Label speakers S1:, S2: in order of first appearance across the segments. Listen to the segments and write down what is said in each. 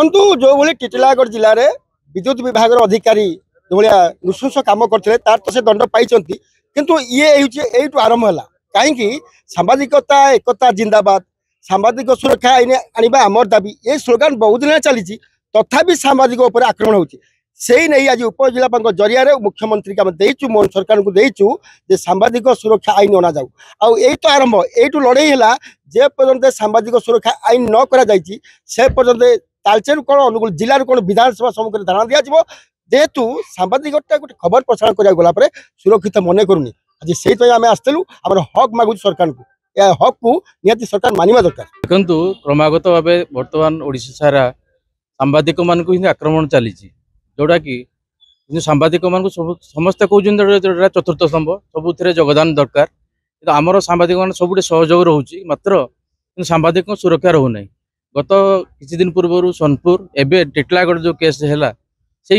S1: देखु जो भाई टिटिलागढ़ जिले में विद्युत विभाग अधिकारी जो भाया नृशंस कम करते तार तो से दंड पाई किंतु ये यू आरंभ है कहीं सांबादिकता एकता जिंदाबाद सांबादिक सुरक्षा आईन आने आमर दाबी ये स्लोगान बहुत दिन चली तथापि सांबादिक आक्रमण होती से नहीं आज उपजिलापाल जरिया मुख्यमंत्री को देचु मोहन सरकार को देचु जे सांबादिक सुरक्षा आईन अना जाऊ आई तो आरंभ यू लड़ई है जे पर्यंत सांबादिक सुरक्षा आईन न करा से पर्यंत तालचेर कौन अनुगुल जिलार कौन विधानसभा सम्मुख में धारणा दिज्व जेहेतु सांबादिकता गोटे खबर प्रसारण करागला सुरक्षित मन करूनी आज से आम आसलु आम हक मागु सरकार को यह हक को निहाती सरकार मानिबा दरकार।
S2: देखु क्रमागत भाव बर्तमान ओडिशा सारा सांबादिक मान आक्रमण चली जोटा कि सांबादिक मान समस्ते कहते चतुर्थ स्तंभ सबुथ योगदान दरकार कि आमर सांबादिक मान सब सहयोग रोचे मात्र सांबादिक सुरक्षा रोना गत किसी दिन पूर्व सोनपुर एवं टिटिलागढ़ जो केस है से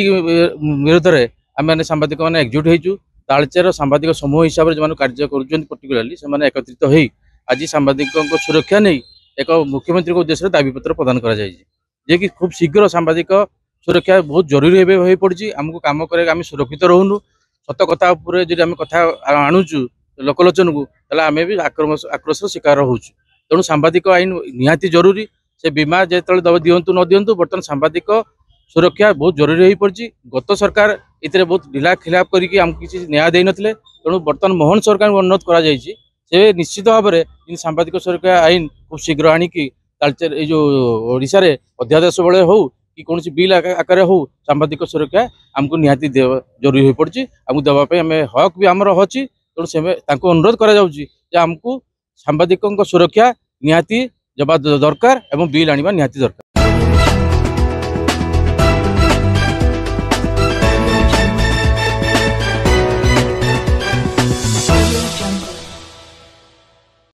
S2: विरोध में आम सांबादिक मैंने एकजुट होइचु तालचेर सांबादिक समूह हिसाब से कार्य पर्टिकुलाली से एकत्रित हो आज सांबादिक सुरक्षा नहीं एक मुख्यमंत्री उद्देश्य दाबी पत्र प्रदान कर खूब शीघ्र सांबादिक सुरक्षा बहुत जरूरी हो पड़ी आमको कम कर सुरक्षित रोनु सत कथा कथा आणुचु लोकलोचन को आम भी आक्रोश शिकार हो तेणु सांबादिक आईन निहाती जरूरी से बीमा जो दिंतु न दिंतु बर्तमान सांबादिक सुरक्षा बहुत जरूरी हो पड़ी गत सरकार इतने बहुत ढिला खिलाफ करके आमको किसी न्याय दे नथिले तेणु बर्तमान मोहन सरकार को अनुरोध करा से निश्चित भाव में सांबादिक सुरक्षा आईन खूब शीघ्र आणिकी तालचेर जो ओडिशा रे अध्यादेश बेले हो कि कौन बिल आकार हो सांबादिक सुरक्षा आमको निहाती जरूरी हो पड़ी आमको देवाई आम हक भी आमर अच्छी तेणु से अनुरोध करा आमको सांबादिक सुरक्षा निहाती जबा दरकार एवं बिल आनिबा निहाती दरकार।